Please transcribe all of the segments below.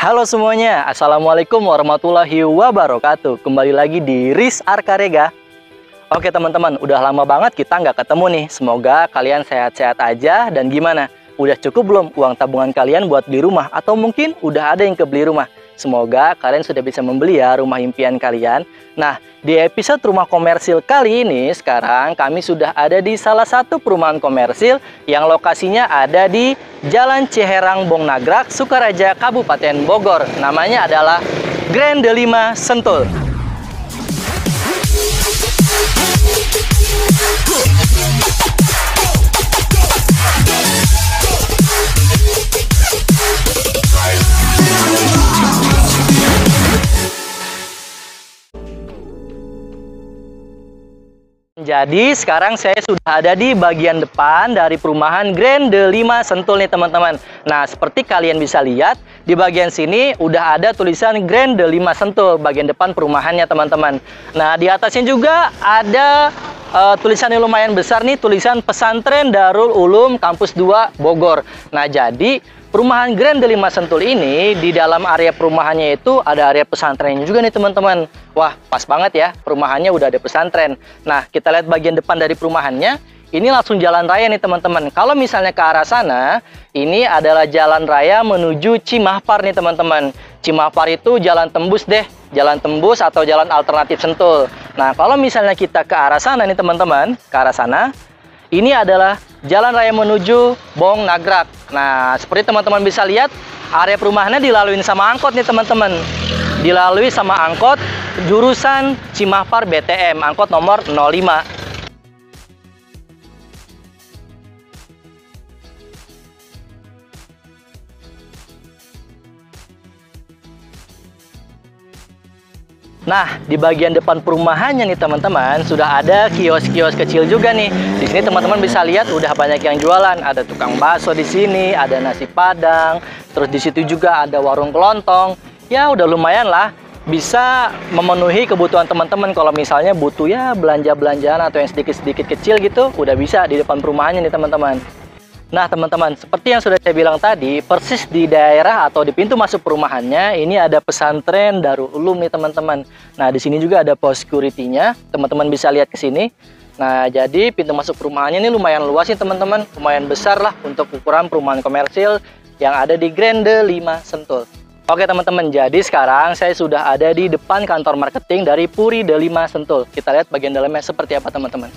Halo semuanya, Assalamualaikum warahmatullahi wabarakatuh. Kembali lagi di Riz Arkarega. Oke teman-teman, udah lama banget kita nggak ketemu nih. Semoga kalian sehat-sehat aja. Dan gimana? Udah cukup belum uang tabungan kalian buat beli rumah? Atau mungkin udah ada yang kebeli rumah? Semoga kalian sudah bisa membeli ya rumah impian kalian. Nah, di episode rumah komersil kali ini, sekarang kami sudah ada di salah satu perumahan komersil yang lokasinya ada di Jalan Ciherang Bongnagrak, Sukaraja, Kabupaten Bogor. Namanya adalah Grand Delima Sentul. Jadi sekarang saya sudah ada di bagian depan dari perumahan Grand Delima Sentul nih teman-teman. Nah, seperti kalian bisa lihat di bagian sini udah ada tulisan Grand Delima Sentul bagian depan perumahannya teman-teman. Nah, di atasnya juga ada tulisan yang lumayan besar nih, tulisan Pesantren Darul Ulum Kampus 2 Bogor. Nah, jadi perumahan Grand Delima Sentul ini di dalam area perumahannya itu ada area pesantrennya juga nih teman-teman. Wah, pas banget ya, perumahannya udah ada pesantren. Nah, kita lihat bagian depan dari perumahannya. Ini langsung jalan raya nih teman-teman. Kalau misalnya ke arah sana, ini adalah jalan raya menuju Cimahpar nih teman-teman. Cimahpar itu jalan tembus deh, jalan tembus atau jalan alternatif Sentul. Nah, kalau misalnya kita ke arah sana nih teman-teman, ke arah sana, ini adalah jalan raya menuju Bongnagrak. Nah, seperti teman-teman bisa lihat, area perumahannya dilalui sama angkot nih teman-teman. Dilalui sama angkot jurusan Cimahpar BTM, angkot nomor 05. Nah, di bagian depan perumahannya nih teman-teman, sudah ada kios-kios kecil juga nih. Di sini teman-teman bisa lihat udah banyak yang jualan. Ada tukang bakso di sini, ada nasi Padang, terus di situ juga ada warung kelontong. Ya, udah lumayan lah, bisa memenuhi kebutuhan teman-teman kalau misalnya butuh ya belanja-belanjaan atau yang sedikit-sedikit kecil gitu, udah bisa di depan perumahannya nih teman-teman. Nah teman-teman, seperti yang sudah saya bilang tadi, persis di daerah atau di pintu masuk perumahannya ini ada pesantren Darul Ulum nih teman-teman. Nah, di sini juga ada pos security-nya, teman-teman bisa lihat ke sini. Nah, jadi pintu masuk perumahannya ini lumayan luas nih teman-teman, lumayan besar lah untuk ukuran perumahan komersil yang ada di Grand Delima Sentul. Oke teman-teman, jadi sekarang saya sudah ada di depan kantor marketing dari Puri Delima Sentul. Kita lihat bagian dalamnya seperti apa teman-teman.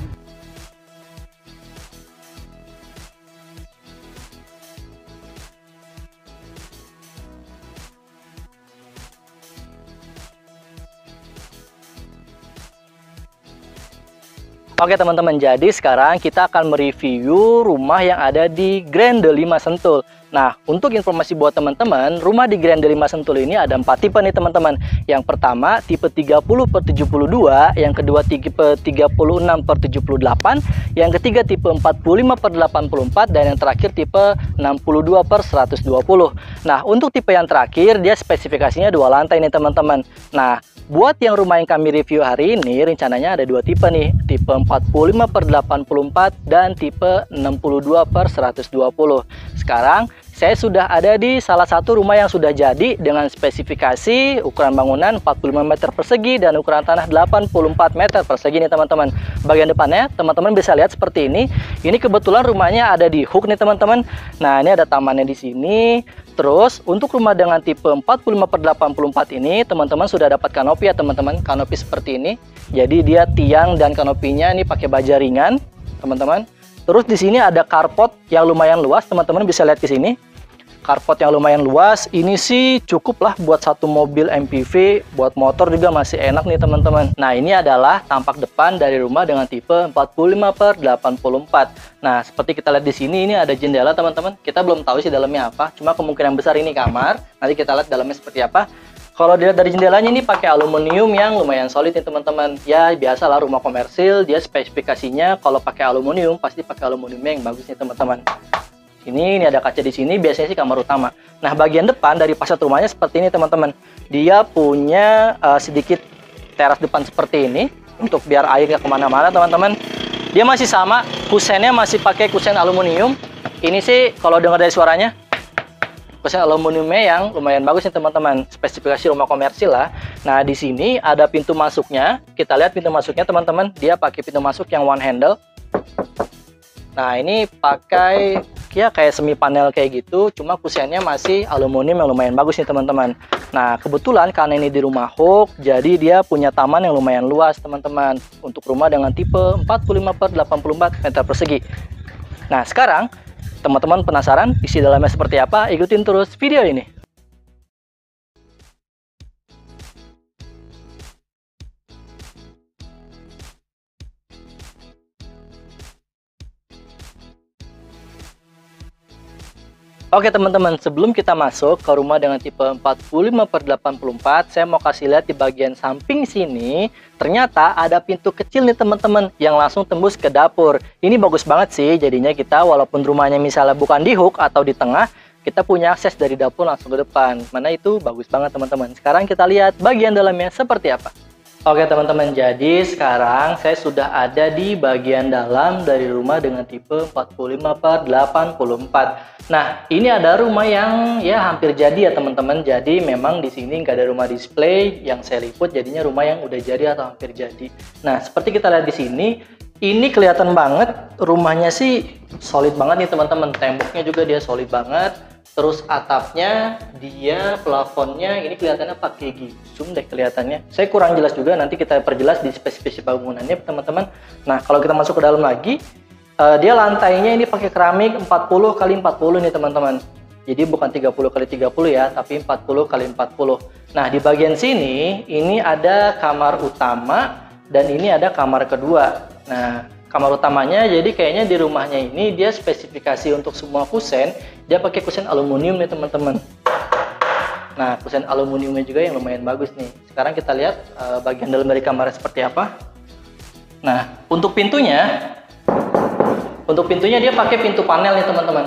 Oke teman-teman, jadi sekarang kita akan mereview rumah yang ada di Grand Delima Sentul. Nah, untuk informasi buat teman-teman, rumah di Grand Delima Sentul ini ada 4 tipe nih teman-teman. Yang pertama tipe 30/72, yang kedua tipe 36/78, yang ketiga tipe 45/84, dan yang terakhir tipe 62/120. Nah, untuk tipe yang terakhir dia spesifikasinya 2 lantai nih teman-teman. Nah, buat yang rumah yang kami review hari ini rencananya ada 2 tipe nih, tipe 45/84 dan tipe 62/120. Sekarang saya sudah ada di salah satu rumah yang sudah jadi dengan spesifikasi ukuran bangunan 45 meter persegi dan ukuran tanah 84 meter persegi nih teman-teman. Bagian depannya teman-teman bisa lihat seperti ini. Ini kebetulan rumahnya ada di hook nih teman-teman. Nah, ini ada tamannya di sini. Terus untuk rumah dengan tipe 45/84 ini teman-teman sudah dapat kanopi ya teman-teman. Kanopi seperti ini. Jadi dia tiang dan kanopinya ini pakai baja ringan, teman-teman. Terus di sini ada carport yang lumayan luas, teman-teman bisa lihat di sini. Carport yang lumayan luas, ini sih cukup lah buat satu mobil MPV, buat motor juga masih enak nih teman-teman. Nah, ini adalah tampak depan dari rumah dengan tipe 45/84. Nah, seperti kita lihat di sini, ini ada jendela teman-teman. Kita belum tahu sih dalamnya apa, cuma kemungkinan besar ini kamar. Nanti kita lihat dalamnya seperti apa. Kalau dilihat dari jendelanya ini pakai aluminium yang lumayan solid nih teman-teman. Ya, biasalah rumah komersil, dia spesifikasinya kalau pakai aluminium pasti pakai aluminium yang bagus nih teman-teman. Ini ada kaca di sini, biasanya sih kamar utama. Nah, bagian depan dari fasad rumahnya seperti ini teman-teman. Dia punya sedikit teras depan seperti ini untuk biar air nggak kemana-mana teman-teman. Dia masih sama, kusennya masih pakai kusen aluminium. Ini sih kalau dengar dari suaranya, kusen aluminiumnya yang lumayan bagus nih teman-teman, spesifikasi rumah komersil lah. Nah di sini ada pintu masuknya, kita lihat pintu masuknya teman-teman, dia pakai pintu masuk yang one handle. Nah ini pakai ya kayak semi panel kayak gitu, cuma kusennya masih aluminium yang lumayan bagus nih teman-teman. Nah kebetulan karena ini di rumah Hook, jadi dia punya taman yang lumayan luas teman-teman, untuk rumah dengan tipe 45/84 meter persegi. Nah sekarang teman-teman penasaran isi dalamnya seperti apa? Ikutin terus video ini. Oke teman-teman, sebelum kita masuk ke rumah dengan tipe 45/84, saya mau kasih lihat di bagian samping sini. Ternyata ada pintu kecil nih teman-teman, yang langsung tembus ke dapur. Ini bagus banget sih, jadinya kita walaupun rumahnya misalnya bukan di hook atau di tengah, kita punya akses dari dapur langsung ke depan. Mana itu bagus banget teman-teman. Sekarang kita lihat bagian dalamnya seperti apa. Oke teman-teman, jadi sekarang saya sudah ada di bagian dalam dari rumah dengan tipe 45/84. Nah, ini ada rumah yang ya hampir jadi ya teman-teman. Jadi memang di sini nggak ada rumah display yang saya liput, jadinya rumah yang udah jadi atau hampir jadi. Nah, seperti kita lihat di sini, ini kelihatan banget rumahnya sih solid banget nih teman-teman. Temboknya juga dia solid banget. Terus atapnya, dia plafonnya ini kelihatannya pakai gipsum deh kelihatannya. Saya kurang jelas juga, nanti kita perjelas di spesifikasi bangunannya teman-teman. Nah kalau kita masuk ke dalam lagi, dia lantainya ini pakai keramik 40x40 nih teman-teman. Jadi bukan 30x30 ya, tapi 40x40. Nah di bagian sini, ini ada kamar utama dan ini ada kamar kedua. Nah kamar utamanya jadi kayaknya di rumahnya ini dia spesifikasi untuk semua kusen, dia pakai kusen aluminium nih teman-teman. Nah kusen aluminiumnya juga yang lumayan bagus nih. Sekarang kita lihat bagian dalam dari kamarnya seperti apa. Nah untuk pintunya dia pakai pintu panel nih teman-teman.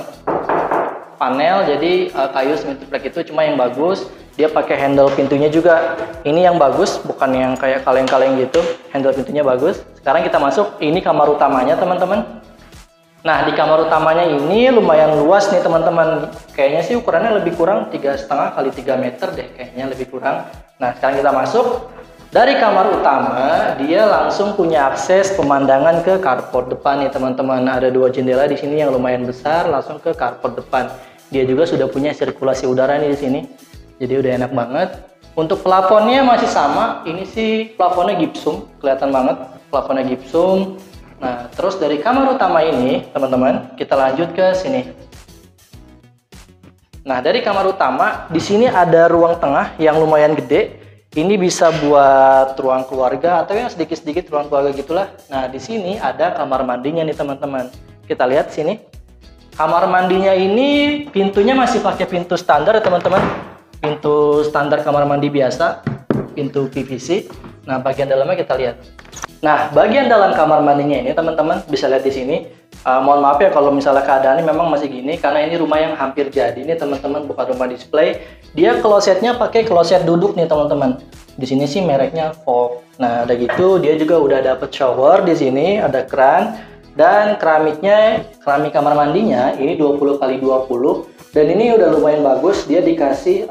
Panel jadi kayu semi-triplek itu, cuma yang bagus dia pakai handle pintunya juga. Ini yang bagus, bukan yang kayak kaleng-kaleng gitu. Handle pintunya bagus. Sekarang kita masuk, ini kamar utamanya teman-teman. Nah di kamar utamanya ini lumayan luas nih teman-teman. Kayaknya sih ukurannya lebih kurang 3,5 x 3 meter deh, kayaknya lebih kurang. Nah sekarang kita masuk. Dari kamar utama, dia langsung punya akses pemandangan ke carport depan nih teman-teman. Ada dua jendela di sini yang lumayan besar, langsung ke carport depan. Dia juga sudah punya sirkulasi udara nih di sini. Jadi udah enak banget. Untuk plafonnya masih sama. Ini sih plafonnya gipsum, kelihatan banget plafonnya gipsum. Nah, terus dari kamar utama ini, teman-teman, kita lanjut ke sini. Nah, dari kamar utama, di sini ada ruang tengah yang lumayan gede. Ini bisa buat ruang keluarga atau yang sedikit-sedikit ruang keluarga gitulah. Nah, di sini ada kamar mandinya nih teman-teman. Kita lihat sini. Kamar mandinya ini pintunya masih pakai pintu standar ya teman-teman. Pintu standar kamar mandi biasa, pintu PVC. Nah, bagian dalamnya kita lihat. Nah, bagian dalam kamar mandinya ini teman-teman bisa lihat di sini. Mohon maaf ya kalau misalnya keadaannya memang masih gini, karena ini rumah yang hampir jadi nih teman-teman, bukan rumah display. Dia klosetnya pakai kloset duduk nih teman-teman. Di sini sih mereknya Vogue. Nah, ada gitu, dia juga udah dapet shower di sini, ada keran dan keramiknya, keramik kamar mandinya ini 20x20 dan ini udah lumayan bagus. Dia dikasih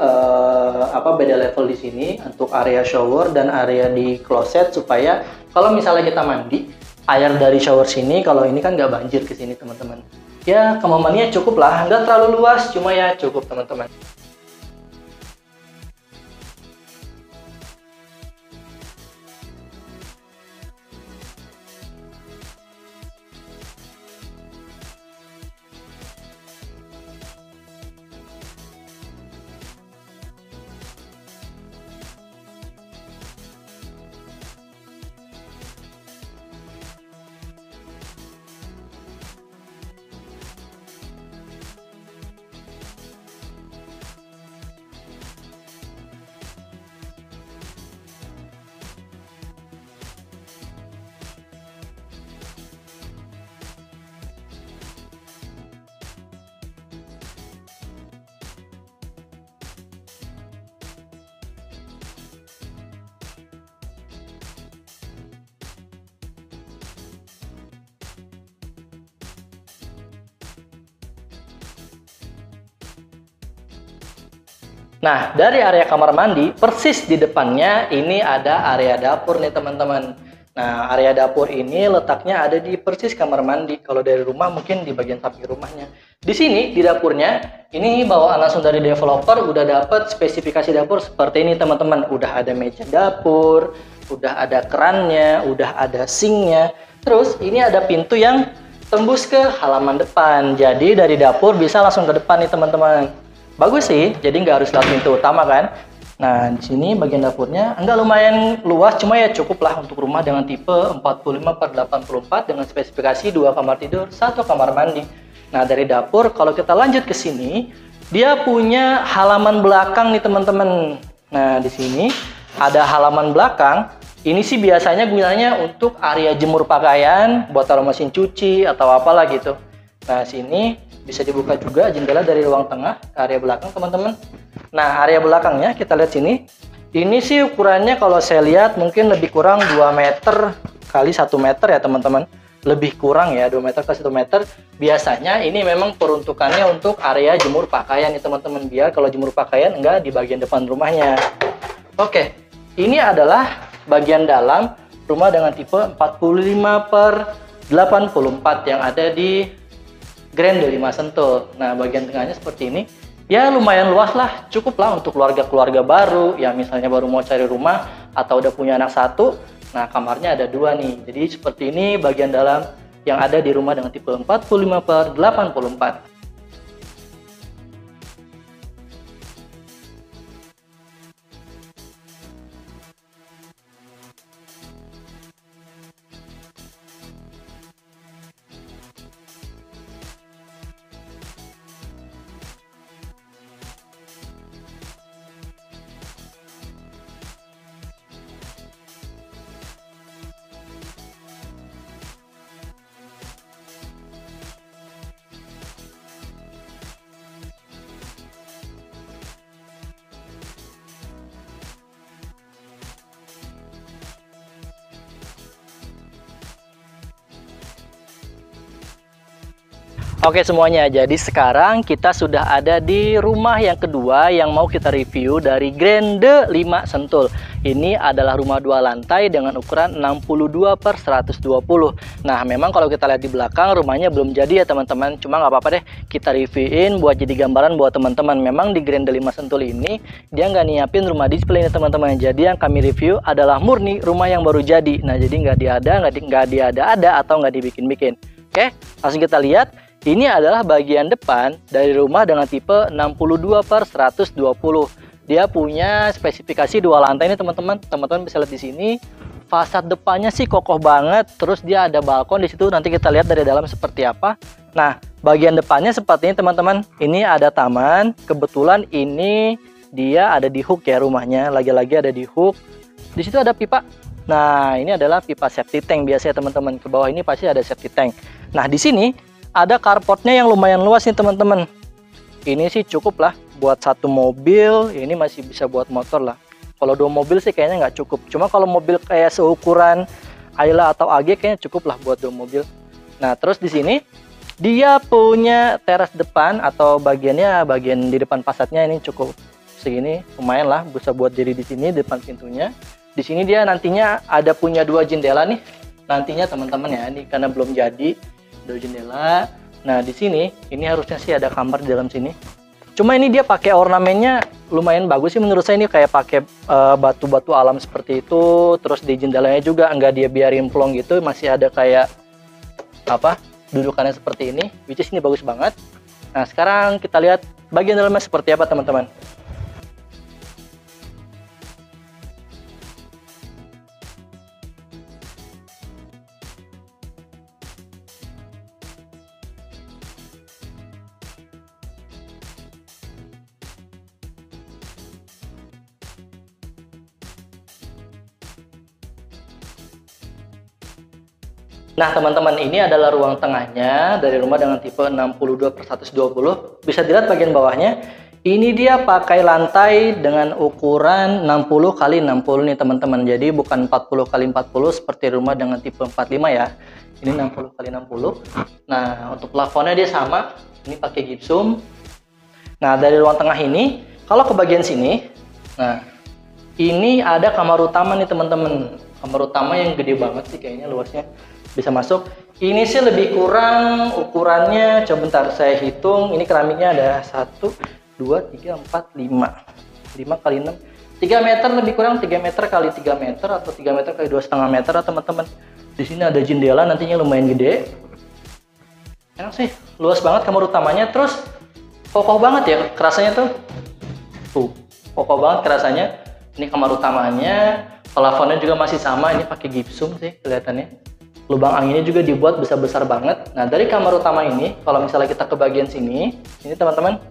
beda level di sini untuk area shower dan area di kloset supaya kalau misalnya kita mandi, air dari shower sini, kalau ini kan nggak banjir ke sini teman-teman. Ya kamar mandinya cukup lah, nggak terlalu luas, cuma ya cukup teman-teman. Nah, dari area kamar mandi, persis di depannya ini ada area dapur nih teman-teman. Nah, area dapur ini letaknya ada di persis kamar mandi. Kalau dari rumah mungkin di bagian samping rumahnya. Di sini, di dapurnya, ini bawaan langsung dari developer udah dapat spesifikasi dapur seperti ini teman-teman. Udah ada meja dapur, udah ada kerannya, udah ada sinknya. Terus, ini ada pintu yang tembus ke halaman depan. Jadi, dari dapur bisa langsung ke depan nih teman-teman. Bagus sih, jadi nggak harus lewat pintu utama kan. Nah, di sini bagian dapurnya enggak lumayan luas, cuma ya cukup lah untuk rumah dengan tipe 45/84 dengan spesifikasi 2 kamar tidur, 1 kamar mandi. Nah, dari dapur kalau kita lanjut ke sini, dia punya halaman belakang nih teman-teman. Nah, di sini ada halaman belakang. Ini sih biasanya gunanya untuk area jemur pakaian, buat taruh mesin cuci atau apalah gitu. Nah, sini bisa dibuka juga jendela dari ruang tengah ke area belakang teman-teman. Nah, area belakangnya kita lihat sini. Ini sih ukurannya kalau saya lihat mungkin lebih kurang 2 meter kali 1 meter ya teman-teman. Lebih kurang ya, 2 meter ke 1 meter. Biasanya ini memang peruntukannya untuk area jemur pakaian nih teman-teman. Biar kalau jemur pakaian enggak di bagian depan rumahnya. Oke, ini adalah bagian dalam rumah dengan tipe 45/84 yang ada di Grand 5 Sentul. Nah, bagian tengahnya seperti ini. Ya lumayan luas lah, cukup lah untuk keluarga-keluarga baru yang misalnya baru mau cari rumah atau udah punya anak 1. Nah, kamarnya ada 2 nih. Jadi seperti ini bagian dalam yang ada di rumah dengan tipe 45/84. Oke semuanya, jadi sekarang kita sudah ada di rumah yang kedua yang mau kita review dari Grand 5 Sentul. Ini adalah rumah 2 lantai dengan ukuran 62/120. Nah, memang kalau kita lihat di belakang rumahnya belum jadi ya teman-teman. Cuma nggak apa-apa deh, kita reviewin buat jadi gambaran buat teman-teman. Memang di Grand 5 Sentul ini dia nggak nyiapin rumah display nih teman-teman. Jadi yang kami review adalah murni rumah yang baru jadi. Nah, jadi nggak diada-ada atau nggak dibikin-bikin. Oke, langsung kita lihat. Ini adalah bagian depan dari rumah dengan tipe 62/120. Dia punya spesifikasi 2 lantai ini teman-teman. Teman-teman bisa lihat di sini. Fasad depannya sih kokoh banget. Terus dia ada balkon di situ. Nanti kita lihat dari dalam seperti apa. Nah, bagian depannya seperti ini teman-teman. Ini ada taman. Kebetulan ini dia ada di hook ya rumahnya. Lagi-lagi ada di hook. Di situ ada pipa. Nah, ini adalah pipa septic tank biasanya teman-teman. Ke bawah ini pasti ada septic tank. Nah, di sini ada carportnya yang lumayan luas nih teman-teman. Ini sih cukup lah buat 1 mobil. Ini masih bisa buat motor lah. Kalau 2 mobil sih kayaknya nggak cukup. Cuma kalau mobil kayak seukuran Ayla atau AG kayaknya cukup lah buat 2 mobil. Nah, terus di sini dia punya teras depan atau bagian di depan fasadnya ini cukup segini, lumayan lah bisa buat diri di sini depan pintunya. Di sini dia nantinya ada punya 2 jendela nih. Nantinya teman-teman ya, ini karena belum jadi 2 jendela. Nah, di sini ini harusnya sih ada kamar di dalam sini. Cuma ini dia pakai ornamennya lumayan bagus sih menurut saya, ini kayak pakai batu-batu alam seperti itu. Terus di jendelanya juga enggak dia biarin plong gitu, masih ada kayak apa? Dudukannya seperti ini. Which is ini bagus banget. Nah, sekarang kita lihat bagian dalamnya seperti apa teman-teman. Nah teman-teman, ini adalah ruang tengahnya dari rumah dengan tipe 62/120. Bisa dilihat bagian bawahnya. Ini dia pakai lantai dengan ukuran 60 x 60 nih teman-teman. Jadi bukan 40 x 40 seperti rumah dengan tipe 45 ya. Ini 60 x 60. Nah, untuk plafonnya dia sama. Ini pakai gypsum. Nah, dari ruang tengah ini, Kalau ke bagian sini, nah ini ada kamar utama nih teman-teman. Kamar utama yang gede banget sih kayaknya, luasnya bisa masuk. Ini sih lebih kurang ukurannya, coba bentar saya hitung. Ini keramiknya ada 1, 2, 3, 4, 5. 5 kali 6. 3 meter lebih kurang, 3 meter kali 3 meter atau 3 meter kali 2,5 meter teman-teman. Di sini ada jendela nantinya lumayan gede. Enak sih, luas banget kamar utamanya. Terus kokoh banget ya kerasanya tuh. Tuh, kokoh banget kerasanya. Ini kamar utamanya. Plafonnya juga masih sama, ini pakai gipsum sih kelihatannya. Lubang anginnya juga dibuat besar-besar banget. Nah, dari kamar utama ini, kalau misalnya kita ke bagian sini, ini teman-teman.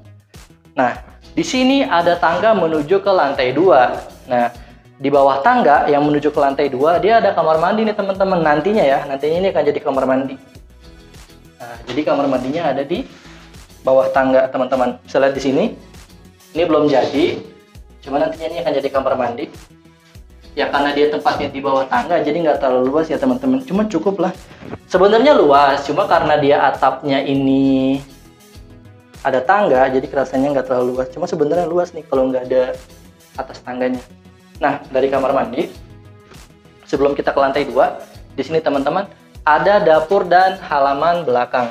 Nah, di sini ada tangga menuju ke lantai 2. Nah, di bawah tangga yang menuju ke lantai 2, dia ada kamar mandi nih teman-teman. Nantinya ya, nantinya ini akan jadi kamar mandi. Nah, jadi kamar mandinya ada di bawah tangga teman-teman. Bisa lihat di sini. Ini belum jadi, cuma nantinya ini akan jadi kamar mandi. Ya karena dia tempatnya di bawah tangga, jadi nggak terlalu luas ya teman-teman. Cuma cukup lah. Sebenarnya luas, cuma karena dia atapnya ini ada tangga, jadi kerasanya nggak terlalu luas. Cuma sebenarnya luas nih kalau nggak ada atas tangganya. Nah, dari kamar mandi, sebelum kita ke lantai 2, di sini teman-teman ada dapur dan halaman belakang.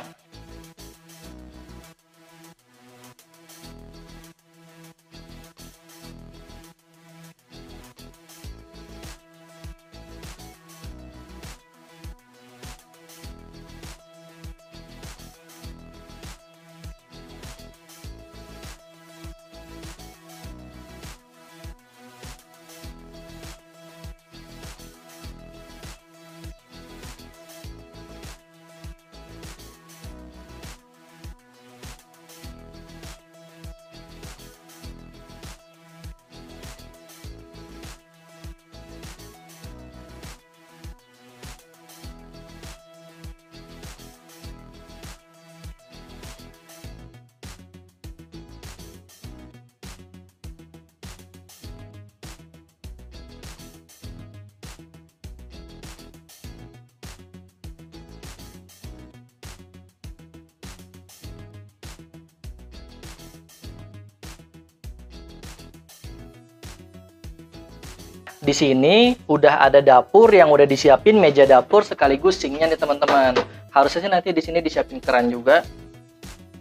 Di sini udah ada dapur yang udah disiapin, meja dapur sekaligus sinknya nih teman-teman. Harusnya nanti di sini disiapin keran juga.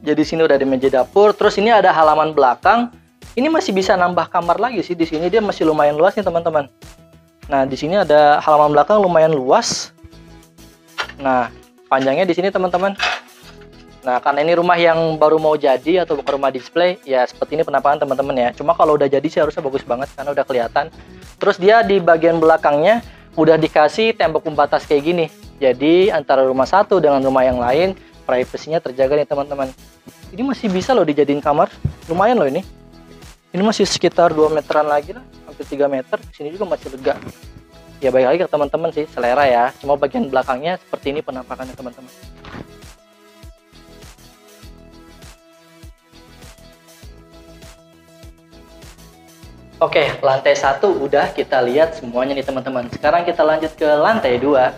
Jadi sini udah ada meja dapur. Terus ini ada halaman belakang. Ini masih bisa nambah kamar lagi sih. Di sini dia masih lumayan luas nih teman-teman. Nah, di sini ada halaman belakang lumayan luas. Nah, panjangnya di sini teman-teman. Nah, karena ini rumah yang baru mau jadi atau bukan rumah display, ya seperti ini penampakan teman-teman ya. Cuma kalau udah jadi sih harusnya bagus banget karena udah kelihatan. Terus dia di bagian belakangnya udah dikasih tembok pembatas kayak gini. Jadi antara rumah satu dengan rumah yang lain, privasinya terjaga nih teman-teman. Ini masih bisa loh dijadiin kamar. Lumayan loh ini. Ini masih sekitar 2 meteran lagi lah, hampir 3 meter. Sini juga masih lega. Ya baik lagi ke teman-teman sih, selera ya. Cuma bagian belakangnya seperti ini penampakannya teman-teman. Oke, lantai 1 udah kita lihat semuanya nih teman-teman. Sekarang kita lanjut ke lantai 2.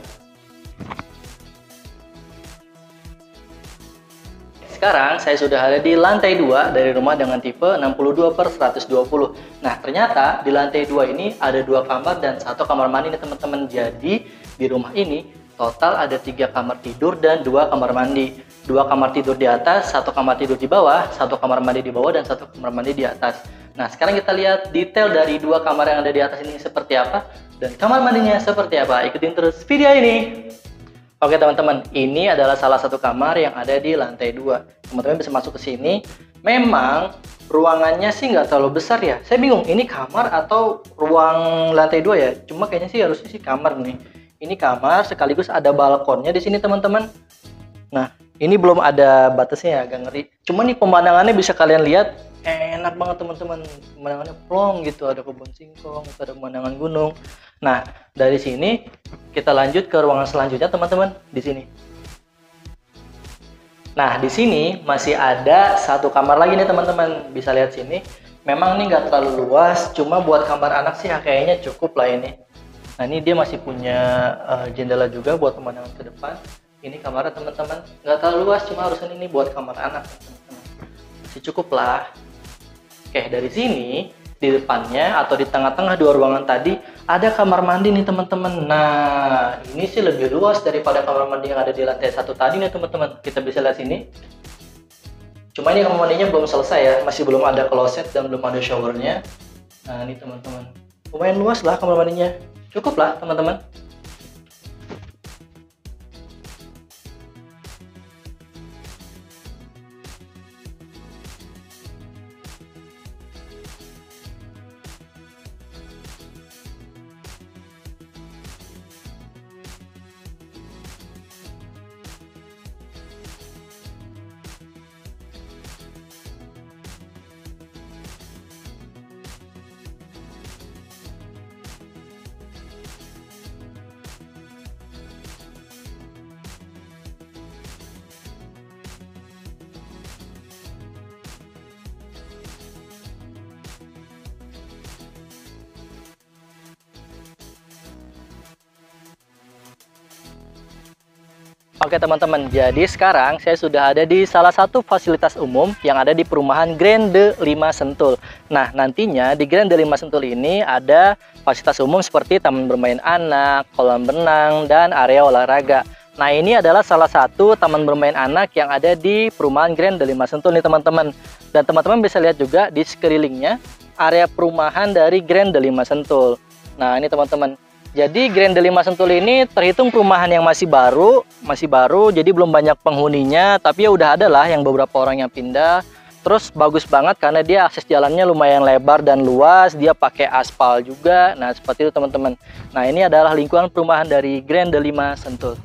Sekarang saya sudah ada di lantai 2 dari rumah dengan tipe 62/120. Nah, ternyata di lantai 2 ini ada 2 kamar dan 1 kamar mandi nih teman-teman. Jadi di rumah ini total ada 3 kamar tidur dan 2 kamar mandi. 2 kamar tidur di atas, 1 kamar tidur di bawah, 1 kamar mandi di bawah, dan 1 kamar mandi di atas. Nah, sekarang kita lihat detail dari 2 kamar yang ada di atas ini seperti apa dan kamar mandinya seperti apa. Ikutin terus video ini. Oke teman-teman, ini adalah salah satu kamar yang ada di lantai 2. Teman-teman bisa masuk ke sini. Memang ruangannya sih nggak terlalu besar ya. Saya bingung, ini kamar atau ruang lantai 2 ya? Cuma kayaknya sih harusnya sih kamar nih. Ini kamar sekaligus ada balkonnya di sini teman-teman. Nah, ini belum ada batasnya ya, agak ngeri. Cuma nih pemandangannya bisa kalian lihat. Enak banget teman-teman, pemandangannya plong gitu, ada kebun singkong, ada pemandangan gunung. Nah, dari sini kita lanjut ke ruangan selanjutnya teman-teman, di sini. Nah, di sini masih ada 1 kamar lagi nih teman-teman, bisa lihat sini. Memang ini nggak terlalu luas, cuma buat kamar anak sih ya, kayaknya cukup lah ini. Nah, ini dia masih punya jendela juga buat pemandangan ke depan. Ini kamarnya teman-teman, nggak terlalu luas, cuma harusnya ini buat kamar anak teman-teman. Masih cukup lah. Oke, dari sini di depannya atau di tengah-tengah dua ruangan tadi ada kamar mandi nih teman-teman. Nah, ini sih lebih luas daripada kamar mandi yang ada di lantai 1 tadi nih teman-teman. Kita bisa lihat sini. Cuma ini kamar mandinya belum selesai ya, masih belum ada kloset dan belum ada showernya. Nah, ini teman-teman. Lumayan luas lah kamar mandinya. Cukup lah teman-teman. Oke teman-teman, jadi sekarang saya sudah ada di salah satu fasilitas umum yang ada di perumahan Grande 5 Sentul. Nah, nantinya di Grande 5 Sentul ini ada fasilitas umum seperti taman bermain anak, kolam renang, dan area olahraga. Nah, ini adalah salah satu taman bermain anak yang ada di perumahan Grande 5 Sentul nih teman-teman. Dan teman-teman bisa lihat juga di sekelilingnya area perumahan dari Grande 5 Sentul. Nah, ini teman-teman. Jadi Grande 5 Sentul ini terhitung perumahan yang masih baru, jadi belum banyak penghuninya, tapi ya udah ada lah yang beberapa orang yang pindah. Terus bagus banget karena dia akses jalannya lumayan lebar dan luas, dia pakai aspal juga. Nah, seperti itu teman-teman. Nah, ini adalah lingkungan perumahan dari Grande 5 Sentul.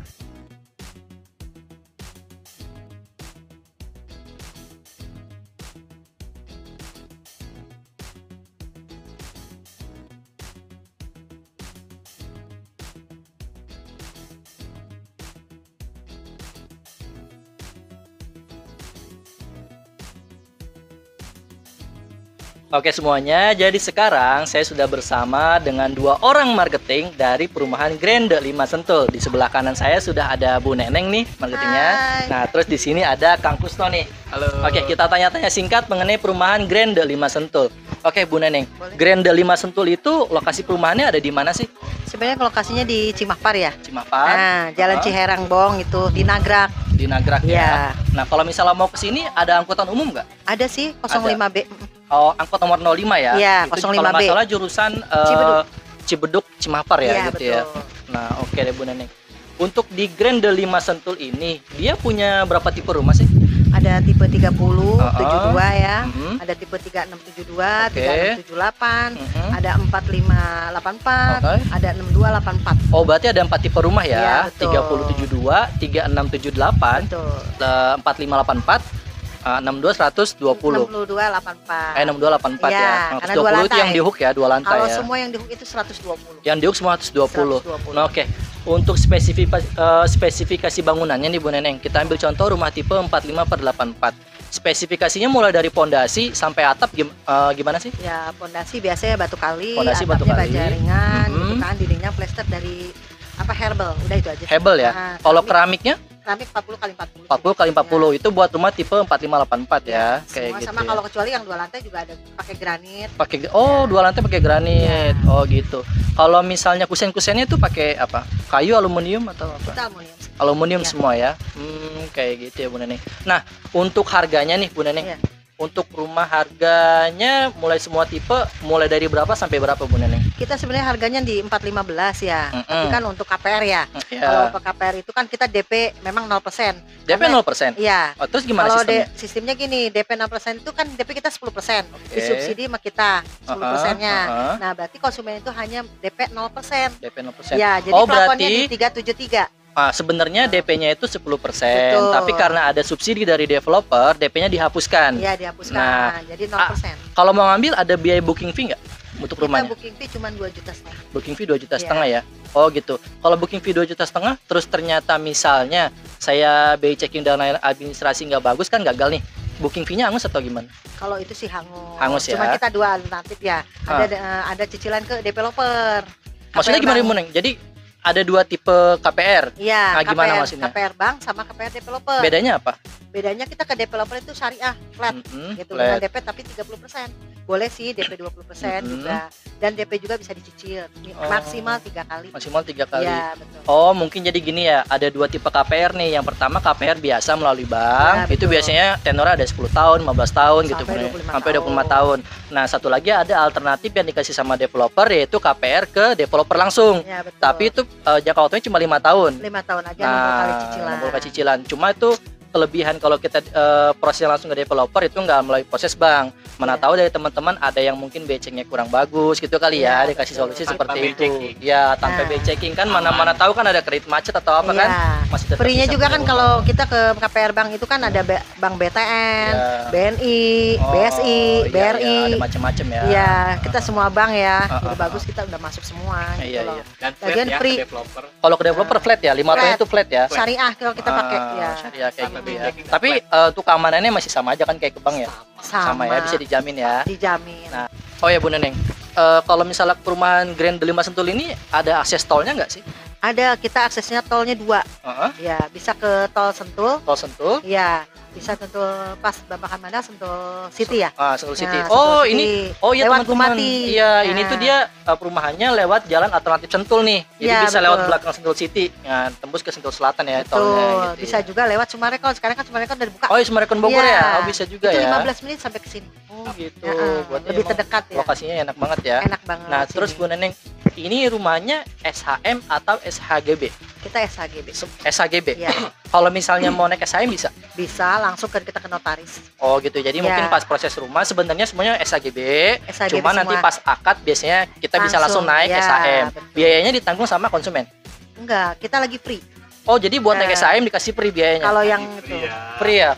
Oke semuanya, jadi sekarang saya sudah bersama dengan dua orang marketing dari perumahan Grande 5 Sentul. Di sebelah kanan saya sudah ada Bu Neneng nih marketingnya. Hai. Nah, terus di sini ada Kang Kusto nih. Halo. Oke, kita tanya-tanya singkat mengenai perumahan Grande 5 Sentul. Oke, Bu Neneng. Boleh. Grande 5 Sentul itu lokasi perumahannya ada di mana sih? Sebenarnya lokasinya di Cimahpar ya. Cimahpar. Nah, Jalan Ciherang Bong itu di Nagrak. Di Nagrak ya. Nah, kalau misalnya mau ke sini ada angkutan umum nggak? Ada sih 05B. Oh, angkot nomor 05 ya? Iya, Itu 05B. Kalau nggak salah jurusan Cibeduk, Cimahpar ya, Iya, gitu betul. ya. Nah, oke deh Bu Neneng. Untuk di Grande 5 Sentul ini, dia punya berapa tipe rumah sih? Ada tipe 30, 72 ya. Mhm. Ada tipe 3672, Oke. 3678, Mhm. ada 4584, Oke. ada 6284. Oh, berarti ada 4 tipe rumah Iya, ya? betul. 3072, 3678, Betul. 4584, 62 120. 6284. 6284 Iya, ya. karena 120 dua itu lantai. yang di hook ya, 2 lantai Kalau ya. semua yang di hook itu 120. Yang di hook semua 120. 120. Nah, oke. Untuk spesifikasi bangunannya nih Bu Neneng, kita ambil contoh rumah tipe 45/84. Spesifikasinya mulai dari pondasi sampai atap gimana sih? Ya, pondasi biasanya batu kali, Pondasi batu atapnya kali. baja ringan, Mhm. gitu kan, dindingnya plester dari herbal, udah itu aja. Hebel ya. Nah, Kalau keramiknya keramik 40x40. 40x40 itu buat rumah tipe 45/84 ya, kayak Semua gitu. sama Ya. kalau kecuali yang 2 lantai juga ada pakai granit. Pakai 2 lantai pakai granit. Iya. Oh gitu. Kalau misalnya kusen-kusennya itu pakai apa? Kayu, aluminium atau apa? Kita aluminium. Aluminium Iya. semua ya. Kayak gitu ya Bu Neneng. Nah, untuk harganya nih Bu Neneng. Iya. Untuk rumah harganya mulai semua tipe mulai dari berapa sampai berapa Bu Neneng? Kita sebenarnya harganya di 415 ya. Mm-mm. Tapi kan untuk KPR ya. Ya. Kalau untuk KPR itu kan kita DP memang 0%. DP Karena- 0%. Iya. Oh, terus gimana Kalau sistemnya? sistemnya gini, DP 0% itu kan DP kita 10%. Oke. Disubsidi sama kita 10%-nya. Uh-uh. Nah, berarti konsumen itu hanya DP 0%. DP 0%. Ya, jadi Oh, plafonnya berarti di 373. sebenarnya DP-nya itu 10%, Betul. tapi karena ada subsidi dari developer, DP-nya dihapuskan. Iya, dihapuskan. Nah, Jadi 0%. Kalau mau ngambil ada biaya booking fee nggak untuk Kita rumahnya? booking fee cuma 2,5 juta. Booking fee 2,5 Iya. juta ya. Oh gitu. Kalau booking fee 2,5 juta, terus ternyata misalnya saya BI checking dan lain administrasi nggak bagus kan gagal nih. Booking fee-nya hangus atau gimana? Kalau itu sih hangus. Hangus ya. Cuma kita dua alternatif ya. Ada cicilan ke developer. Maksudnya KPR gimana bank. Bu Neng? Jadi ada 2 tipe KPR. Iya, Nah, gimana KPR, maksudnya? KPR bank sama KPR developer. Bedanya apa? Bedanya kita ke developer itu syariah flat gitu flat. dengan DP tapi 30%. Boleh sih DP 20% juga. Dan DP juga bisa dicicil maksimal 3 kali. Maksimal 3 kali. Iya, betul. Oh, mungkin jadi gini ya, ada 2 tipe KPR nih. Yang pertama KPR biasa melalui bank, Ya, itu betul. biasanya tenornya ada 10 tahun, 15 tahun gitu, Sampai 25 sampai 25 tahun. Nah, satu lagi ada alternatif yang dikasih sama developer, yaitu KPR ke developer langsung. Ya, betul. Tapi itu jangka waktunya cuma 5 tahun. 5 tahun aja 0 kali cicilan. 0 kali cicilan. Cuma itu kelebihan kalau kita prosesnya langsung ke developer itu nggak melalui proses bank. Mana tahu dari teman-teman ada yang mungkin BC-nya kurang bagus gitu kali ya, dikasih solusi Tanpa seperti itu. B-checking. Ya, tanpa Nah. B-checking kan mana-mana tahu kan ada kredit macet atau apa kan? Masih tetap Free-nya bisa juga kan menerima. kalau kita ke KPR Bank itu kan ada Bank BTN, Ya. BNI, Oh, BSI, iya, BRI. iya, ada macam-macam ya. Iya, kita semua bank ya. Jadi ah, bagus kita udah masuk semua gitu Iya, loh. iya. Dan flat Lagian ya free. ke developer. Kalau ke developer flat ya, 5 tahun Flat. itu flat ya. Syariah kalau kita pakai ya. Syariah kayak Tanpa gitu ya. B-checking, Tapi untuk keamanannya masih sama aja kan kayak ke bank ya? Sama, ya, bisa dijamin ya. dijamin. Nah, oh ya Bu Neneng, kalau misalnya perumahan Grand 5 Sentul ini ada akses tolnya nggak sih? Ada kita aksesnya tolnya 2. Heeh, Ya, bisa ke tol Sentul. tol Sentul. Iya, bisa Sentul pas Babakan mana Sentul City ya. Sentul City. Nah, Oh, Sentul ini City. oh iya Lewat teman-teman. Bupati. Iya, Nah. ini tuh dia perumahannya lewat jalan alternatif Sentul nih. Jadi Iya, bisa betul. lewat belakang Sentul City. Nah, tembus ke Sentul Selatan ya tolnya Betul, gitu. bisa ya. juga lewat Sumarekon. Sekarang kan Sumarekon udah dibuka. Oh, iya, Sumarekon Bogor Iya. ya? Oh, bisa juga Itu ya. 15 menit sampai ke sini. Oh, gitu. Heeh, Berarti lebih emang terdekat ya. lokasinya enak banget ya. Enak banget. Nah, terus sini. Bu Neneng, ini rumahnya SHM atau SHGB? Kita SHGB. SHGB. Iya, Kalau misalnya mau naik SHM bisa? bisa langsung kita ke notaris. Oh gitu. Jadi Iya. mungkin pas proses rumah sebenarnya semuanya SHGB. SHGB Cuma nanti semua. pas akad biasanya kita bisa langsung Langsung, naik ya, SHM. betul. Biayanya ditanggung sama konsumen. Enggak, kita lagi free. Oh jadi buat naik Nah. SHM dikasih free biayanya? Kalau yang Free itu. ya. Free ya?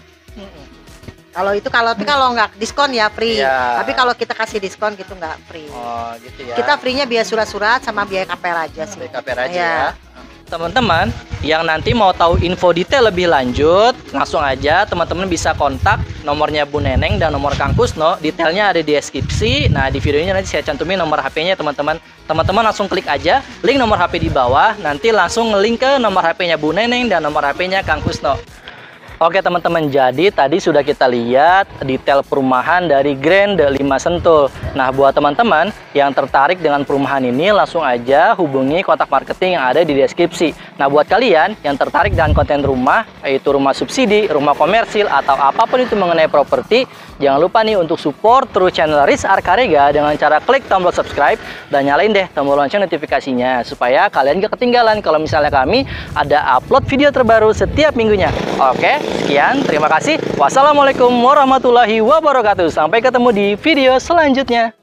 Kalau itu kalau nggak diskon ya free. Iya. Tapi kalau kita kasih diskon gitu nggak free. Oh gitu ya. Kita free-nya biaya surat-surat sama biaya KPR aja sih. BKPR aja Iya. ya. Teman-teman yang nanti mau tahu info detail lebih lanjut, langsung aja teman-teman bisa kontak nomornya Bu Neneng dan nomor Kang Kusno. Detailnya ada di deskripsi. Nah, di video ini nanti saya cantumin nomor HP-nya teman-teman. Teman-teman langsung klik aja link nomor HP di bawah, nanti langsung ngelink ke nomor HP-nya Bu Neneng dan nomor HP-nya Kang Kusno. Oke teman-teman, jadi tadi sudah kita lihat detail perumahan dari Grand 5 Sentul. Nah, buat teman-teman yang tertarik dengan perumahan ini, langsung aja hubungi kontak marketing yang ada di deskripsi. Nah, buat kalian yang tertarik dengan konten rumah, yaitu rumah subsidi, rumah komersil, atau apapun itu mengenai properti, jangan lupa nih untuk support terus channel Riz Arkarega dengan cara klik tombol subscribe dan nyalain deh tombol lonceng notifikasinya supaya kalian gak ketinggalan kalau misalnya kami ada upload video terbaru setiap minggunya. Oke, sekian, terima kasih. Wassalamualaikum warahmatullahi wabarakatuh. Sampai ketemu di video selanjutnya.